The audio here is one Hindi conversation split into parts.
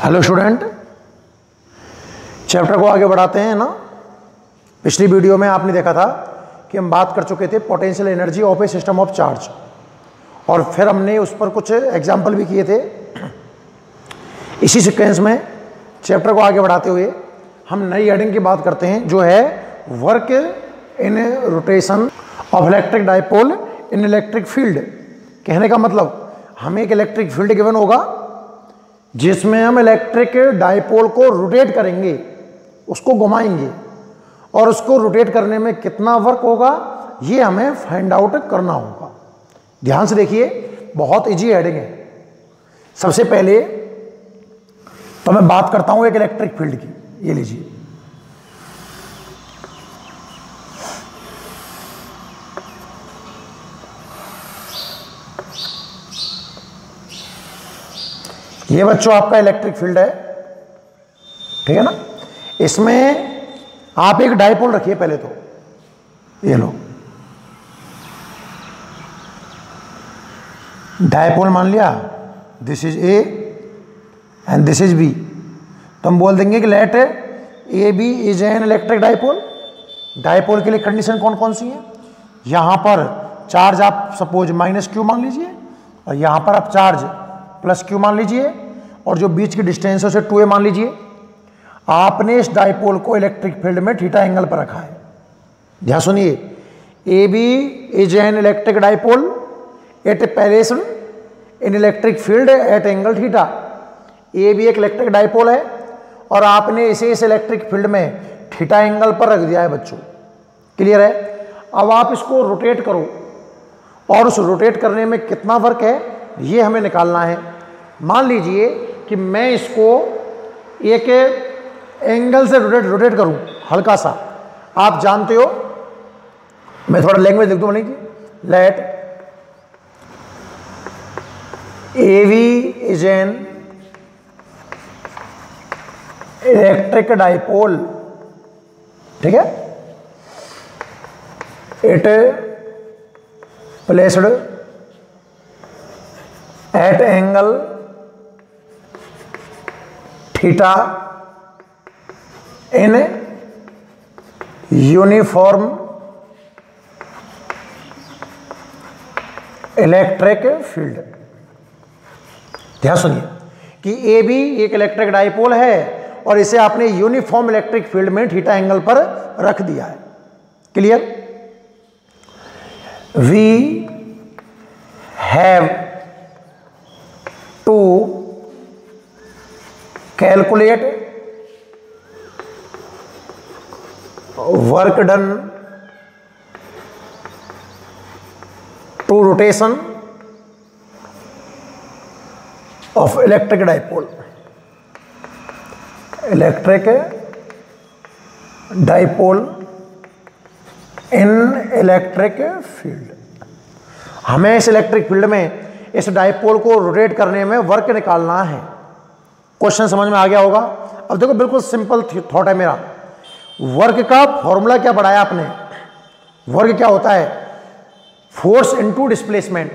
हेलो स्टूडेंट, चैप्टर को आगे बढ़ाते हैं ना। पिछली वीडियो में आपने देखा था कि हम बात कर चुके थे potential energy of A system of charge, और फिर हमने उस पर कुछ एग्जाम्पल भी किए थे। इसी सीक्वेंस में चैप्टर को आगे बढ़ाते हुए हम नई हेडिंग की बात करते हैं, जो है work in rotation of electric dipole in electric field. कहने का मतलब हमें एक इलेक्ट्रिक फील्ड गिवन होगा जिसमें हम इलेक्ट्रिक डाइपोल को रोटेट करेंगे, उसको घुमाएंगे, और उसको रोटेट करने में कितना वर्क होगा ये हमें फाइंड आउट करना होगा। ध्यान से देखिए, बहुत इजी हेडिंग है। सबसे पहले तो मैं बात करता हूं एक इलेक्ट्रिक फील्ड की। ये लीजिए, ये बच्चों आपका इलेक्ट्रिक फील्ड है, ठीक है ना। इसमें आप एक डाइपोल रखिए पहले तो, ये लो डाइपोल मान लिया, this is A and this is B. तो हम बोल देंगे कि let A B is an electric dipole. Dipole के लिए कंडीशन कौन कौन सी है? यहां पर चार्ज आप सपोज माइनस क्यू मान लीजिए, और यहां पर आप चार्ज प्लस क्यू मान लीजिए, और जो बीच की डिस्टेंस है उसे 2a मान लीजिए। आपने इस डाइपोल को इलेक्ट्रिक फील्ड में थीटा एंगल पर रखा है। ध्यान सुनिए, A B is an electric dipole at placed in electric field at angle theta. A B एक इलेक्ट्रिक डाइपोल है और आपने इसे इस इलेक्ट्रिक फील्ड में थीटा एंगल पर रख दिया है बच्चों। क्लियर है? अब आप इसको रोटेट करो, और उस रोटेट करने में कितना वर्क है ये हमें निकालना है। मान लीजिए कि मैं इसको एक एंगल से रोटेट करूं हल्का सा। आप जानते हो, मैं थोड़ा लैंग्वेज लिख दूं, let A V is an electric dipole, ठीक है, it placed at angle theta in uniform electric field. ध्यान सुनिए कि ए बी एक इलेक्ट्रिक डाइपोल है और इसे आपने यूनिफॉर्म इलेक्ट्रिक फील्ड में थीटा एंगल पर रख दिया है। Clear? We have to calculate work done to rotation of electric dipole. Electric dipole in electric field. हमें इस इलेक्ट्रिक फील्ड में इस डाइपोल को रोटेट करने में वर्क निकालना है। क्वेश्चन समझ में आ गया होगा? अब देखो, बिल्कुल सिंपल थॉट है मेरा। वर्क का फॉर्मूला क्या पढ़ाया आपने? वर्क क्या होता है? Force into displacement.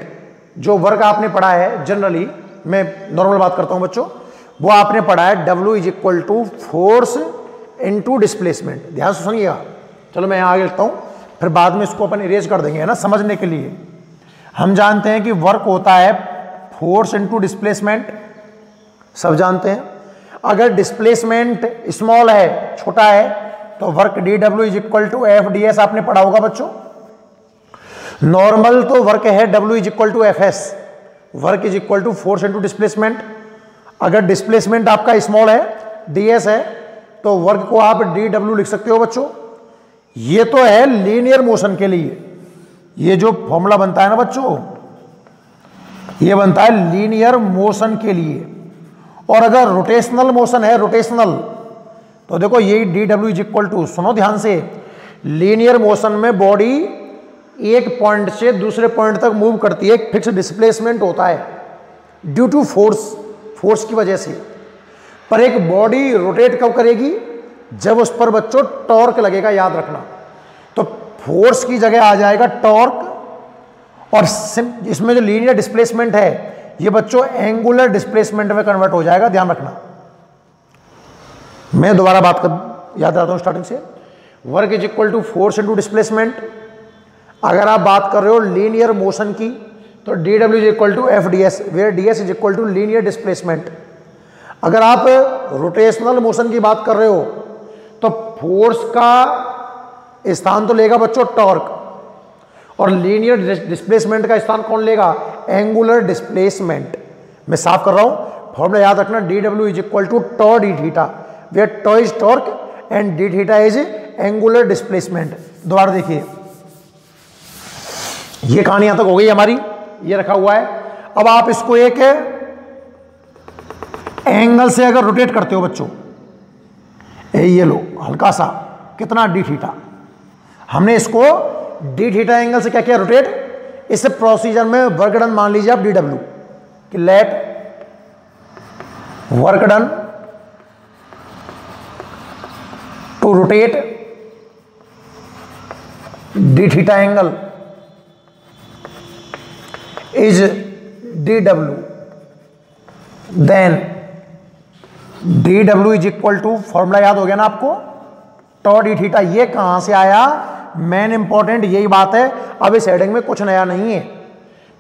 जो वर्क आपने पढ़ा है जनरली, मैं नॉर्मल बात करता हूं बच्चों, वो आपने पढ़ा है W is equal to force into displacement. ध्यान से सुनिएगा। चलो मैं आगे लिखता हूं, फिर बाद में इसको अपन इरेज कर देंगे, है ना, समझने के लिए। हम जानते हैं कि वर्क होता है फोर्स इनटू डिस्प्लेसमेंट, सब जानते हैं। अगर डिस्प्लेसमेंट स्मॉल है, छोटा है, तो work dW is equal to F D S आपने पढ़ा होगा बच्चों। नॉर्मल तो वर्क है W is equal to F S, work is equal to force into displacement. अगर डिस्प्लेसमेंट आपका स्मॉल है, ds है, तो वर्क को आप dW लिख सकते हो बच्चों। ये तो है लीनियर मोशन के लिए। ये जो फॉर्मूला बनता है ना बच्चों, ये बनता है लीनियर मोशन के लिए। और अगर रोटेशनल मोशन है, रोटेशनल, तो देखो ये dW इज इक्वल टू, सुनो ध्यान से, लीनियर मोशन में बॉडी एक पॉइंट से दूसरे पॉइंट तक मूव करती है, एक फिक्स डिस्प्लेसमेंट होता है ड्यू टू फोर्स की वजह से। पर एक बॉडी रोटेट कब करेगी? जब उस पर बच्चों टॉर्क लगेगा, याद रखना। तो फोर्स की जगह आ जाएगा टॉर्क, और इसमें जो लीनियर डिस्प्लेसमेंट है ये बच्चों एंगुलर डिस्प्लेसमेंट में कन्वर्ट हो जाएगा, ध्यान रखना। मैं दोबारा बात कर याद आता हूँ स्टार्टिंग से। Work is equal to force into displacement. अगर आप बात कर रहे हो लीनियर मोशन की तो D W is equal to F D S, where D S is equal to linear displacement. अगर आप रोटेशनल मोशन की बात कर रहे हो तो फोर्स का स्थान तो लेगा बच्चों टॉर्क, और लीनियर डिस्प्लेसमेंट का स्थान कौन लेगा? Angular displacement. मैं साफ कर रहा हूं, फॉर्मूला याद रखना, D W is equal to tau D theta, where tau is torque and D theta is angular displacement. दोबारा देखिए, ये कहानी यहां तक हो गई हमारी, ये रखा हुआ है। अब आप इसको एक एंगल से अगर रोटेट करते हो बच्चों, ये लो हल्का सा, कितना डी थीटा, हमने इसको डी थीटा एंगल से क्या किया? रोटेट। इस प्रोसीजर में वर्क डन मान लीजिए आप डी डब्ल्यू, कि let work done to rotate D theta angle is D W, then D W is equal to, formula याद हो गया ना आपको, टॉ डी थीटा। ये कहां से आया? मेन इंपॉर्टेंट यही बात है। अब इस हेडिंग में कुछ नया नहीं है।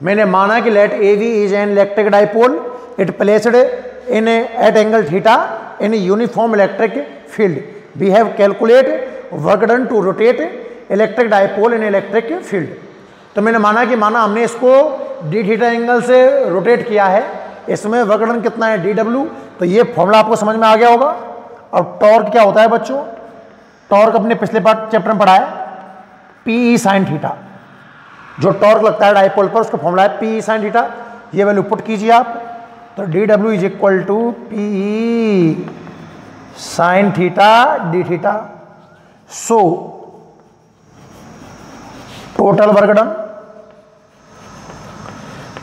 मैंने माना कि let A V is an electric dipole, it placed in at angle theta in uniform electric field, we have calculate work done to rotate electric dipole in electric field. तो मैंने माना हमने इसको डी थीटा एंगल से रोटेट किया है, इसमें वर्क डन कितना है? D W. तो ये फॉर्मूला आपको समझ में आ गया होगा। और टॉर्क क्या होता है बच्चों? टॉर्क अपने पिछले पार्ट चैप्टर में पढ़ा है, पी साइन थीटा। जो टॉर्क लगता है डाइपोल पर उसका फॉर्मूला है पी साइन थीटा। ये वैल्यू पुट कीजिए आप, तो D W is equal to P sine theta D theta. So total work done,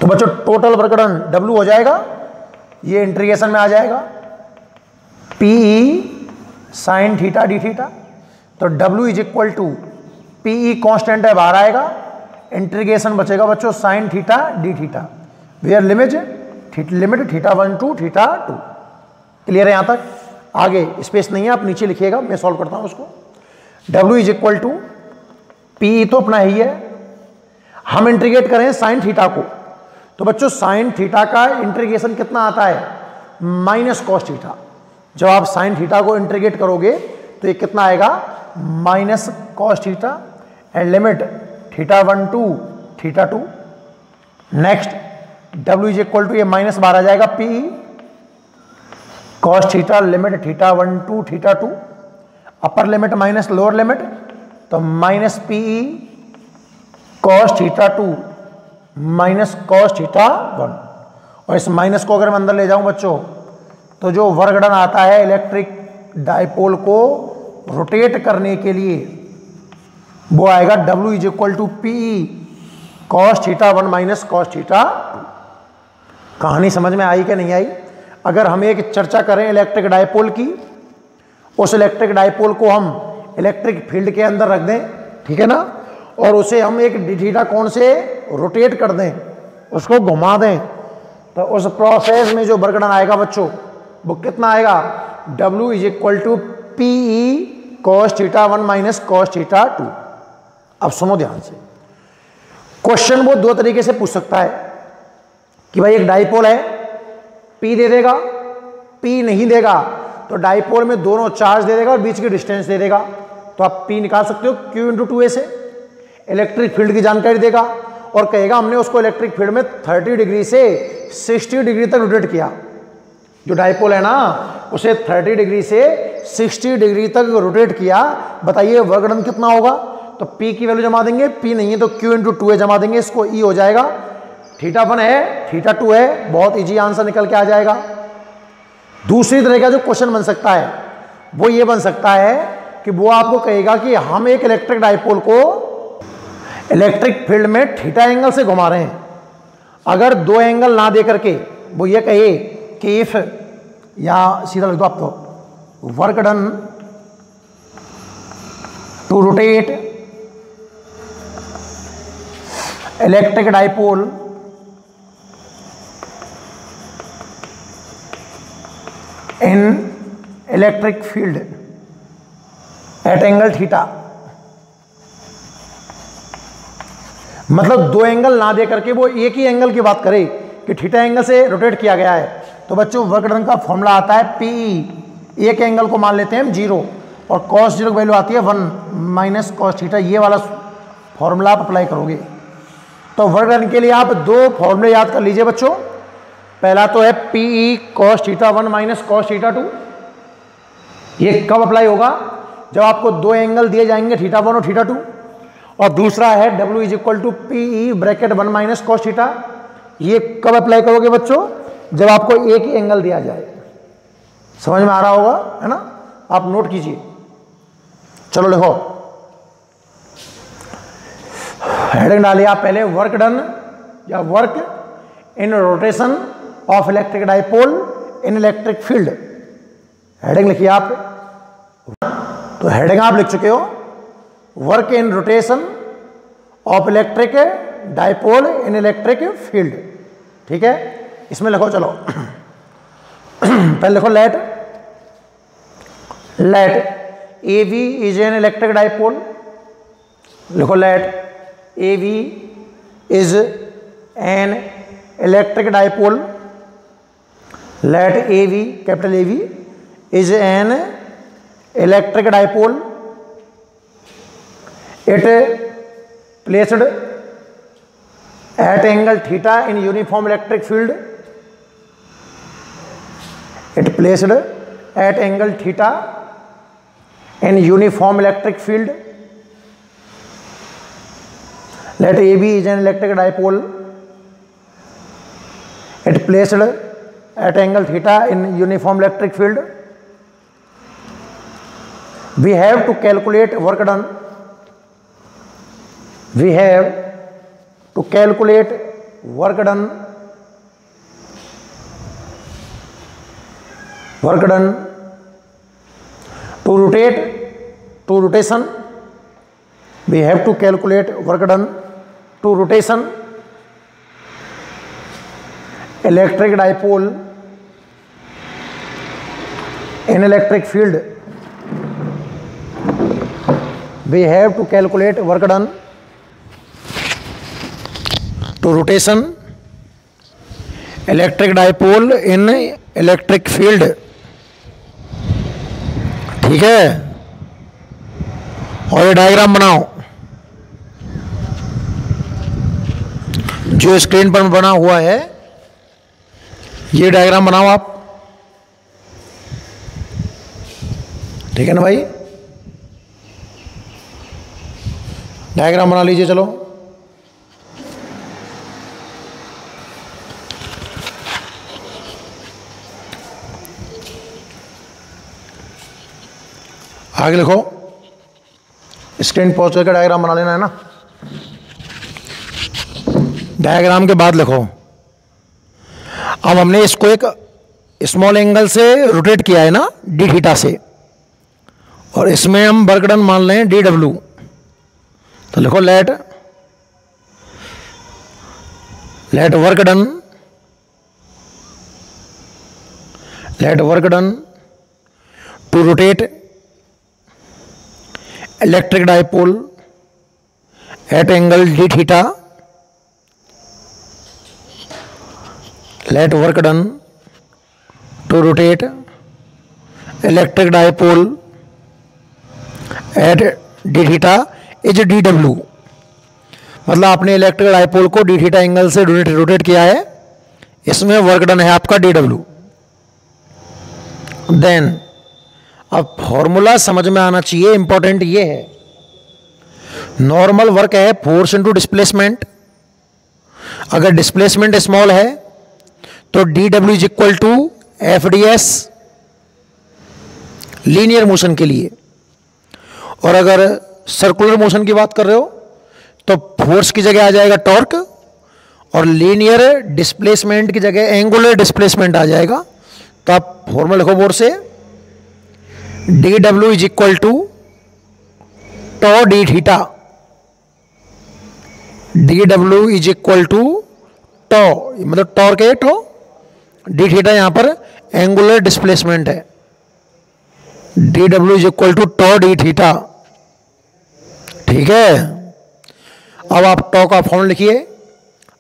तो बच्चों टोटल वर्क डन डब्ल्यू हो जाएगा, ये इंटीग्रेशन में आ जाएगा, P sine theta D theta. तो W is equal to P constant है, बाहर आएगा, इंटीग्रेशन बचेगा बच्चों sine theta D theta, where limit theta 1 to theta 2। Clear है यहां तक? आगे स्पेस नहीं है, आप नीचे लिखिएगा, मैं सॉल्व करता हूं उसको। W is equal to P तो अपना ही है, हम इंटीग्रेट करें साइन थीटा को, तो बच्चों साइन थीटा का इंटीग्रेशन कितना आता है? Minus cos theta. जब आप साइन थीटा को इंटीग्रेट करोगे तो ये कितना आएगा? Minus cos theta, and limit theta 1 to theta 2। Next W is equal to, ये माइनस बाहर आ जाएगा, P cos theta limit theta 1 to theta 2, upper limit minus lower limit, तो minus P cos theta 2 minus cos theta 1। और इस माइनस को अगर मैं अंदर ले जाऊं बच्चों, तो जो वर्क डन आता है इलेक्ट्रिक डाइपोल को रोटेट करने के लिए, वो आएगा W is equal to P cos theta 1 minus cos theta 2। कहानी समझ में आई कि नहीं आई? अगर हम एक चर्चा करें इलेक्ट्रिक डाइपोल की, उस इलेक्ट्रिक डाइपोल को हम इलेक्ट्रिक फील्ड के अंदर रख दें, ठीक है ना, और उसे हम एक डी थीटा कोण से रोटेट कर दें, उसको घुमा दें, तो उस प्रोसेस में जो वर्क डन आएगा बच्चों, वो कितना आएगा? W is equal to P E cos theta 1 minus cos theta 2। अब सुनो ध्यान से, क्वेश्चन वो दो तरीके से पूछ सकता है कि भाई एक डाइपोल है, पी दे देगा, पी नहीं देगा तो डाइपोल में दोनों चार्ज दे देगा और बीच की डिस्टेंस दे देगा, तो आप पी निकाल सकते हो क्यू इंटू 2a से। इलेक्ट्रिक फील्ड की जानकारी देगा और कहेगा हमने उसको इलेक्ट्रिक फील्ड में 30 डिग्री से 60 डिग्री तक रोटेट किया। जो डाइपोल है ना, उसे 30 डिग्री से 60 डिग्री तक रोटेट किया। बताइए वर्क डन कितना होगा? तो P की वैल्यू जमा देंगे, P नहीं है तो Q इंटू 2a जमा देंगे, इसको E हो जाएगा। थीटा 1 है, थीटा 2 है, बहुत इजी आंसर निकल के आ जाएगा। दूसरी तरह का जो क्वेश्चन बन सकता है वो ये बन सकता है कि वो आपको कहेगा कि हम एक इलेक्ट्रिक डाइपोल को इलेक्ट्रिक फील्ड में थीटा एंगल से घुमा रहे हैं। अगर दो एंगल ना दे करके वो ये कहे कि इफ, या सीधा लिख दो आप, तो work done to rotate electric dipole in electric field at angle theta. मतलब दो एंगल ना दे करके वो एक ही एंगल की बात करे कि थीटा एंगल से रोटेट किया गया है, तो बच्चों वर्क डन का फॉर्मूला आता है पीई। एक एंगल को मान लेते हैं हम 0 और cos 0 की वैल्यू आती है 1 माइनस कॉस थीटा। ये वाला फॉर्मूला आप अप्लाई करोगे तो वर्क डन के लिए आप दो फॉर्मूले याद कर लीजिए बच्चों। पहला तो है P E cos theta 1 minus cos theta 2। ये कब अप्लाई होगा? जब आपको दो एंगल दिए जाएंगे थीटा 1 और थीटा 2। और दूसरा है W is equal to P E bracket 1 minus cos theta. ये कब अप्लाई करोगे बच्चों? जब आपको एक ही एंगल दिया जाए। समझ में आ रहा होगा, है ना? आप नोट कीजिए। चलो लिखो, हेडिंग डालिए आप पहले, वर्क डन या work in rotation of electric dipole in electric field. Heading लिखिए आप। तो हेडिंग आप लिख चुके हो, work in rotation of electric dipole in electric field. ठीक है, इसमें लिखो चलो पहले लिखो let A V is an electric dipole. लिखो let A V is an electric dipole. Let A B, capital A we, is an electric dipole. It placed at angle theta in uniform electric field. It placed at angle theta in uniform electric field. Let AB is an electric dipole. It placed at angle theta in uniform electric field. We have to calculate work done. We have to calculate work done. Work done to rotate, to rotation. We have to calculate work done to rotation. Electric dipole in electric field. We have to calculate work done to rotation electric dipole in electric field। ठीक है, और ये डायग्राम बनाओ जो स्क्रीन पर बना हुआ है। ये डायग्राम बनाओ आप। ठीक है ना भाई, डायग्राम बना लीजिए। चलो आगे लिखो, स्क्रीन पॉज करके डायग्राम बना लेना है ना। डायग्राम के बाद लिखो, अब हमने इसको एक स्मॉल एंगल से रोटेट किया है ना डी थीटा से, और इसमें हम वर्क डन मान लें डी डब्ल्यू। तो लिखो let work done to rotate electric dipole at angle D theta. Let work done to rotate electric dipole at D theta is D W. मतलब आपने इलेक्ट्रिक डाइपोल को डी थीटा एंगल से रोटेट किया है, इसमें वर्क डन है आपका डी डब्ल्यू। देन अब फॉर्मूला समझ में आना चाहिए, इंपॉर्टेंट ये है, नॉर्मल वर्क है फोर्स इनटू डिस्प्लेसमेंट। अगर डिस्प्लेसमेंट स्मॉल है तो D W is equal to F D S linear motion के लिए, और अगर सर्कुलर मोशन की बात कर रहे हो तो फोर्स की जगह आ जाएगा टॉर्क, और लीनियर डिस्प्लेसमेंट की जगह एंगुलर डिस्प्लेसमेंट आ जाएगा। तो आप फॉर्मूला लिखो बोर्ड से, d W is equal to tau D theta. D W is equal to tau, मतलब टॉर्क है टॉ, डी थीटा यहां पर एंगुलर डिस्प्लेसमेंट है। D W is equal to tau D theta. ठीक है, अब आप टॉ का फॉर्म लिखिए,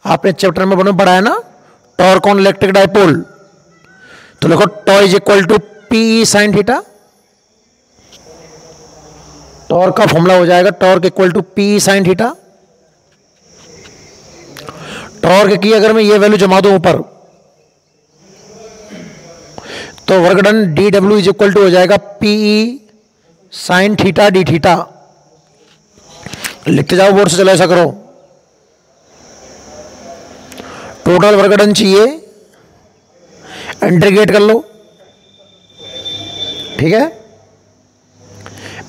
आपने चैप्टर में पढ़ा है ना, टॉर्क ऑन इलेक्ट्रिक डाइपोल। तो लिखो tau is equal to P sine theta. Torque का फॉर्मूला हो जाएगा torque equal to P sine theta. Torque की अगर मैं ये वैल्यू जमा दूं ऊपर, तो work done D W is equal to हो जाएगा P E sine theta D theta. लिखते जाओ बोर्ड से, चलो ऐसा करो। टोटल वर्क डन चाहिए, इंटीग्रेट कर लो। ठीक है,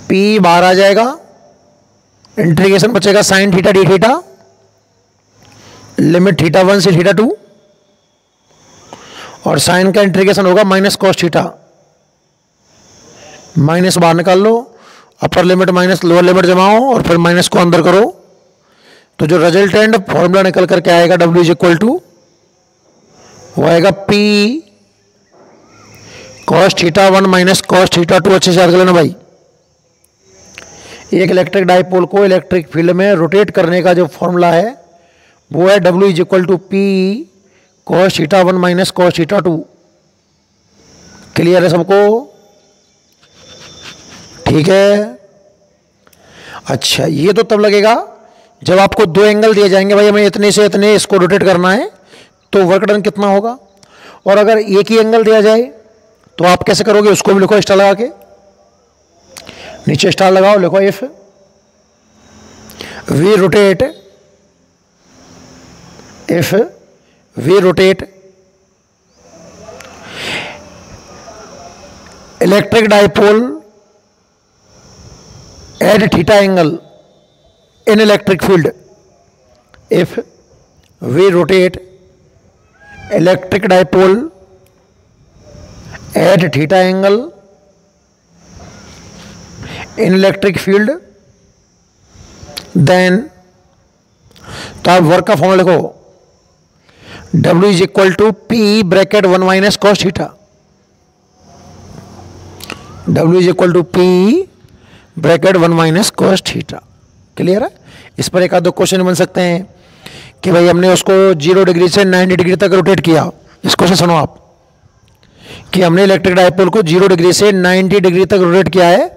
पी बाहर आ जाएगा, इंटीग्रेशन बचेगा sign theta D theta, limit theta 1 से थीटा 2, और साइन का इंटीग्रेशन होगा माइनस कॉस थीटा। माइनस बाहर निकाल लो, upper limit minus lower limit जमाओ, और फिर माइनस को अंदर करो, तो जो रिजल्टेंट फॉर्मूला निकल करके आएगा W इज इक्वल टू, वो आएगा P cos theta 1 minus cos theta 2। अच्छे से याद कर लेना भाई। एक इलेक्ट्रिक डाइपोल को इलेक्ट्रिक फील्ड में रोटेट करने का जो फॉर्मूला है वो है W is equal to P cos theta 1 minus cos theta 2। Clear है सबको? ठीक है। अच्छा, ये तो तब लगेगा जब आपको दो एंगल दिए जाएंगे, भाई हमें इतने से इतने इसको रोटेट करना है, तो वर्क डन कितना होगा। और अगर एक ही एंगल दिया जाए तो आप कैसे करोगे, उसको भी लिखो स्टार लगा के, नीचे स्टार लगाओ, लिखो if we rotate electric dipole at theta angle in electric field, if we rotate electric dipole at theta angle in electric field, then तो आप वर्क का फॉर्मूला लिखो W is equal to P bracket 1 minus cos theta. W is equal to P bracket 1 minus cos theta. Clear है? इस पर एक आध दो क्वेश्चन बन सकते हैं कि भाई हमने उसको 0 डिग्री से 90 डिग्री तक रोटेट किया। इस क्वेश्चन सुनो आप, कि हमने इलेक्ट्रिक डाइपोल को 0 डिग्री से 90 डिग्री तक रोटेट किया है,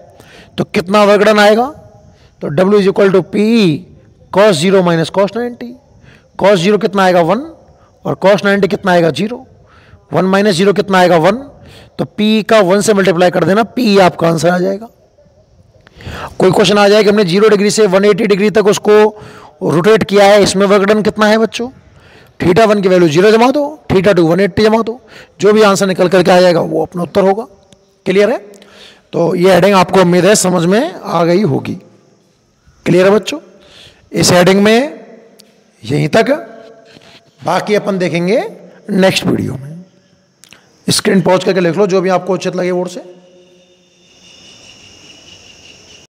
तो कितना वर्क डन आएगा। तो W is equal to P cos 0 minus cos 90। Cos 0 कितना आएगा 1, और कॉस 90 कितना आएगा 0। 1 माइनस 0 कितना आएगा 1। तो P का 1 से मल्टीप्लाई कर देना, P आपका आंसर आ जाएगा। कोई क्वेश्चन आ जाए कि हमने 0 डिग्री से 180 डिग्री तक उसको रोटेट किया है, इसमें वर्क डन कितना है बच्चों। थीटा 1 की वैल्यू 0 जमा दो, थीटा 2 180 जमा दो, जो भी आंसर निकल करके आ जाएगा वो अपना उत्तर होगा। क्लियर है? तो ये हेडिंग आपको उम्मीद है समझ में आ गई होगी। क्लियर है बच्चों? इस हेडिंग में यहीं तक, बाकी अपन देखेंगे नेक्स्ट वीडियो में। स्क्रीन पॉज करके लिख लो जो भी आपको उचित लगे बोर्ड से।